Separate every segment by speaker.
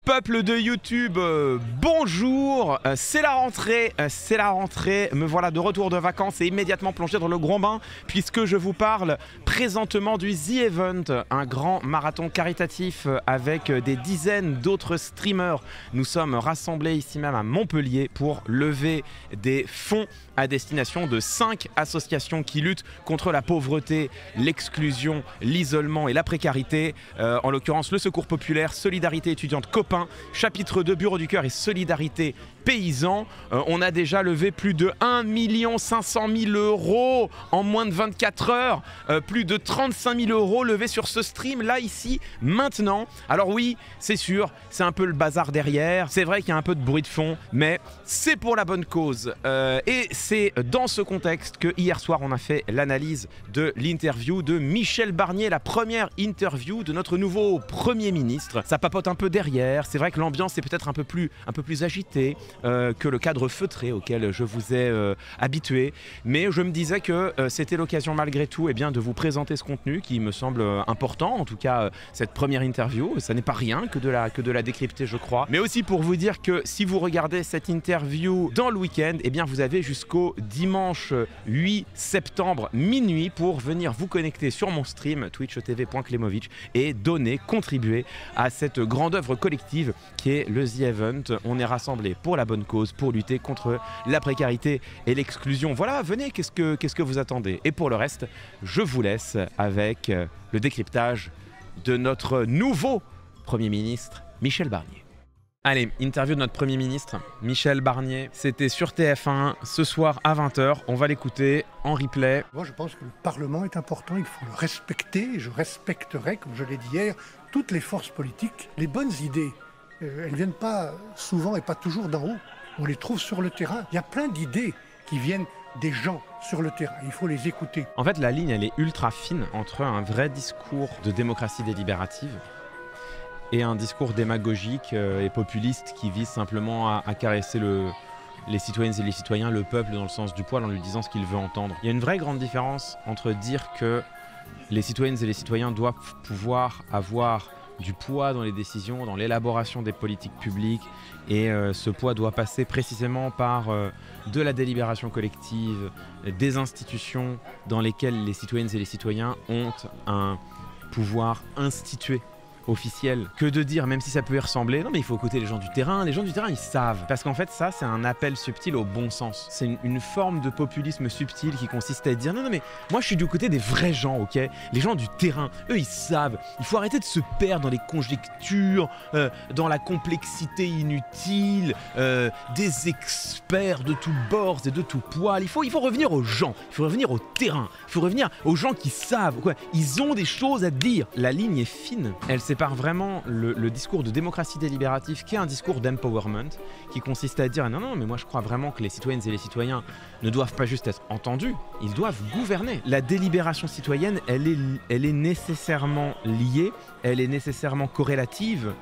Speaker 1: Peuple de YouTube, bonjour, c'est la rentrée, me voilà de retour de vacances et immédiatement plongé dans le grand bain puisque je vous parle présentement du The Event, un grand marathon caritatif avec des dizaines d'autres streamers. Nous sommes rassemblés ici même à Montpellier pour lever des fonds à destination de 5 associations qui luttent contre la pauvreté, l'exclusion, l'isolement et la précarité, en l'occurrence le Secours Populaire, Solidarité étudiante Copain, chapitre 2 Bureau du Cœur et Solidarité Paysans. On a déjà levé plus de 1 500 000 € en moins de 24 heures, plus de 35 000 € levés sur ce stream là ici maintenant. Alors oui, c'est sûr, c'est un peu le bazar derrière, c'est vrai qu'il y a un peu de bruit de fond, mais c'est pour la bonne cause. Et c'est dans ce contexte que hier soir on a fait l'analyse de l'interview de Michel Barnier, la première interview de notre nouveau Premier ministre. Ça papote un peu derrière, c'est vrai que l'ambiance est peut-être un peu plus agitée que le cadre feutré auquel je vous ai habitué, mais je me disais que c'était l'occasion malgré tout de vous présenter ce contenu qui me semble important, en tout cas cette première interview, ça n'est pas rien que de la décrypter je crois, mais aussi pour vous dire que si vous regardez cette interview dans le week-end, vous avez jusqu'au dimanche 8 septembre minuit pour venir vous connecter sur mon stream twitch.tv.klemovic et contribuer à cette grande œuvre collective qui est le The Event. On est rassemblés pour la bonne cause, pour lutter contre la précarité et l'exclusion. Voilà, venez, qu'est-ce que vous attendez? Et pour le reste, je vous laisse avec le décryptage de notre nouveau Premier ministre, Michel Barnier. Allez, interview de notre Premier ministre, Michel Barnier. C'était sur TF1 ce soir à 20 h. On va l'écouter en replay.
Speaker 2: Moi, je pense que le Parlement est important, il faut le respecter. Et je respecterai, comme je l'ai dit hier, toutes les forces politiques. Les bonnes idées, elles ne viennent pas souvent et pas toujours d'en haut. On les trouve sur le terrain. Il y a plein d'idées qui viennent des gens sur le terrain. Il faut les écouter.
Speaker 1: En fait, la ligne, elle est ultra fine entre un vrai discours de démocratie délibérative et un discours démagogique et populiste qui vise simplement à caresser les citoyennes et les citoyens, le peuple dans le sens du poil en lui disant ce qu'il veut entendre. Il y a une vraie grande différence entre dire que les citoyennes et les citoyens doivent pouvoir avoir du poids dans les décisions, dans l'élaboration des politiques publiques, et ce poids doit passer précisément par de la délibération collective, des institutions dans lesquelles les citoyennes et les citoyens ont un pouvoir institué, officiel, que de dire, même si ça peut y ressembler, non mais il faut écouter les gens du terrain ils savent. Parce qu'en fait ça c'est un appel subtil au bon sens. C'est une forme de populisme subtil qui consiste à dire non mais moi je suis du côté des vrais gens, ok? Les gens du terrain, eux ils savent. Il faut arrêter de se perdre dans les conjectures, dans la complexité inutile, des experts de tous bords et de tous poils. Il faut revenir aux gens, il faut revenir au terrain, il faut revenir aux gens qui savent, quoi. Ils ont des choses à dire. La ligne est fine, elle sépare vraiment le discours de démocratie délibérative qui est un discours d'empowerment qui consiste à dire non mais moi je crois vraiment que les citoyennes et les citoyens ne doivent pas juste être entendus, ils doivent gouverner. La délibération citoyenne elle est nécessairement liée, elle est nécessairement corrélative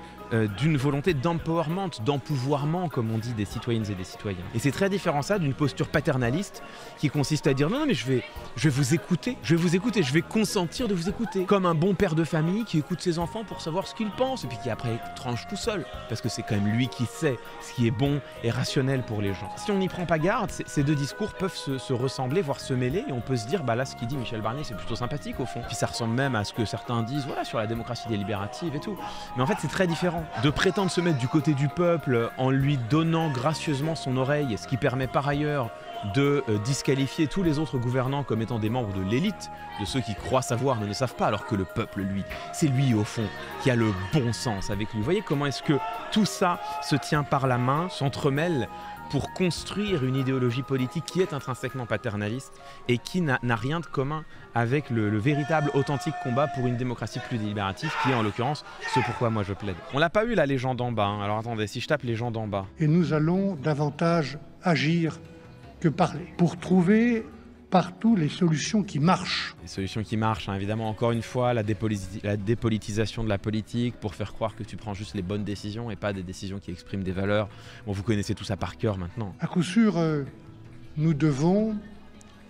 Speaker 1: d'une volonté d'empowerment, d'empouvoirment comme on dit des citoyennes et des citoyens. Et c'est très différent ça d'une posture paternaliste qui consiste à dire non mais je vais vous écouter, je vais consentir de vous écouter. Comme un bon père de famille qui écoute ses enfants pour savoir ce qu'ils pensent et puis qui après tranche tout seul. Parce que c'est quand même lui qui sait ce qui est bon et rationnel pour les gens. Si on n'y prend pas garde, ces deux discours peuvent se ressembler, voire se mêler et on peut se dire bah là ce qu'il dit Michel Barnier c'est plutôt sympathique au fond. Puis ça ressemble même à ce que certains disent voilà sur la démocratie délibérative et tout. Mais en fait c'est très différent. De prétendre se mettre du côté du peuple en lui donnant gracieusement son oreille, ce qui permet par ailleurs de disqualifier tous les autres gouvernants comme étant des membres de l'élite, de ceux qui croient savoir mais ne savent pas, alors que le peuple, lui, c'est lui au fond qui a le bon sens avec lui. Vous voyez comment est-ce que tout ça se tient par la main, s'entremêle pour construire une idéologie politique qui est intrinsèquement paternaliste et qui n'a rien de commun avec le véritable, authentique combat pour une démocratie plus délibérative qui est en l'occurrence ce pourquoi moi je plaide. On l'a pas eu la légende en bas, hein. Alors attendez, si je tape légende en bas.
Speaker 2: Et nous allons davantage agir que parler pour trouver partout les solutions qui marchent.
Speaker 1: Les solutions qui marchent, hein, évidemment, encore une fois, la dépolitisation de la politique pour faire croire que tu prends juste les bonnes décisions et pas des décisions qui expriment des valeurs. Bon, vous connaissez tout ça par cœur maintenant.
Speaker 2: À coup sûr, nous devons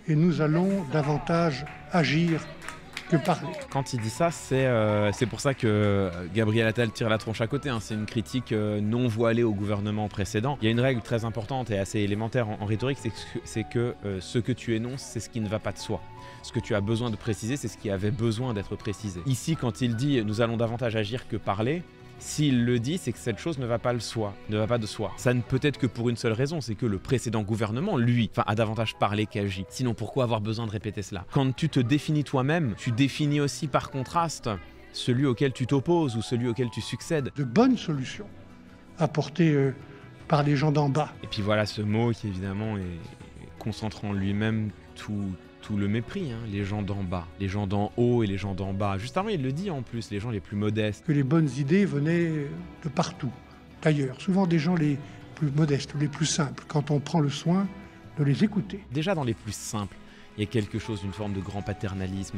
Speaker 2: et nous allons davantage agir que parler.
Speaker 1: Quand il dit ça, c'est pour ça que Gabriel Attal tire la tronche à côté, hein. C'est une critique non voilée au gouvernement précédent. Il y a une règle très importante et assez élémentaire en rhétorique, c'est que ce que tu énonces, c'est ce qui ne va pas de soi. Ce que tu as besoin de préciser, c'est ce qui avait besoin d'être précisé. Ici, quand il dit « nous allons davantage agir que parler », s'il le dit, c'est que cette chose ne va pas de soi. Ça ne peut être que pour une seule raison, c'est que le précédent gouvernement, lui, a davantage parlé qu'agi. Sinon, pourquoi avoir besoin de répéter cela? Quand tu te définis toi-même, tu définis aussi par contraste celui auquel tu t'opposes ou celui auquel tu succèdes.
Speaker 2: De bonnes solutions apportées par les gens d'en bas.
Speaker 1: Et puis voilà ce mot qui évidemment concentre en lui-même tout le mépris, hein. Les gens d'en bas, les gens d'en haut et les gens d'en bas. Juste avant, il le dit en plus, les gens les plus modestes.
Speaker 2: Que les bonnes idées venaient de partout, d'ailleurs, souvent des gens les plus modestes ou les plus simples, quand on prend le soin de les écouter.
Speaker 1: Déjà dans les plus simples, il y a quelque chose d'une forme de grand paternalisme,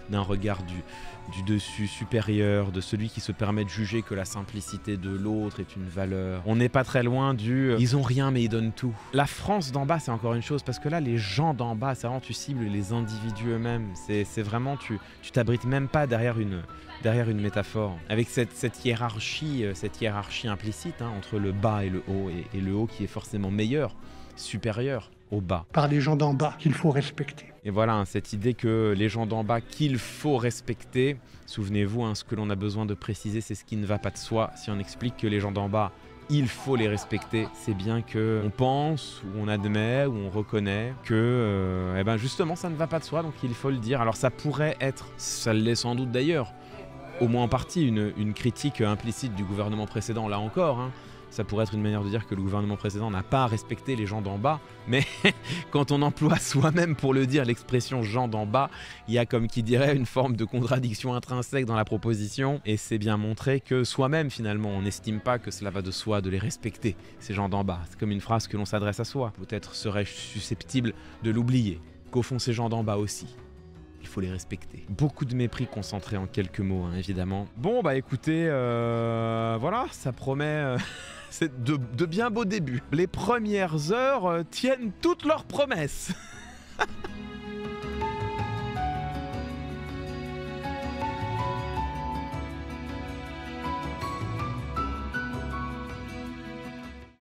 Speaker 1: d'un regard du dessus supérieur, de celui qui se permet de juger que la simplicité de l'autre est une valeur. On n'est pas très loin du « ils ont rien mais ils donnent tout ». La France d'en bas, c'est encore une chose, parce que là, les gens d'en bas, c'est vraiment, tu cibles les individus eux-mêmes. C'est vraiment, tu t'abrites même pas derrière une métaphore. Avec cette hiérarchie implicite, hein, entre le bas et le haut, et le haut qui est forcément meilleur, supérieur au bas.
Speaker 2: Par les gens d'en bas qu'il faut respecter.
Speaker 1: Et voilà, hein, cette idée que les gens d'en bas qu'il faut respecter, souvenez-vous, hein, ce que l'on a besoin de préciser, c'est ce qui ne va pas de soi. Si on explique que les gens d'en bas, il faut les respecter, c'est bien qu'on pense, ou on admet, ou on reconnaît que justement ça ne va pas de soi, donc il faut le dire. Alors ça pourrait être, ça l'est sans doute d'ailleurs, au moins en partie, une critique implicite du gouvernement précédent, là encore, hein. Ça pourrait être une manière de dire que le gouvernement précédent n'a pas respecté les gens d'en bas, mais quand on emploie soi-même pour le dire l'expression « gens d'en bas », il y a comme qui dirait une forme de contradiction intrinsèque dans la proposition, et c'est bien montré que soi-même finalement on n'estime pas que cela va de soi de les respecter, ces gens d'en bas. C'est comme une phrase que l'on s'adresse à soi. Peut-être serais-je susceptible de l'oublier, qu'au fond ces gens d'en bas aussi, il faut les respecter. Beaucoup de mépris concentré en quelques mots, hein, évidemment. Bon, bah écoutez, voilà, ça promet c'est de bien beaux débuts. Les premières heures tiennent toutes leurs promesses.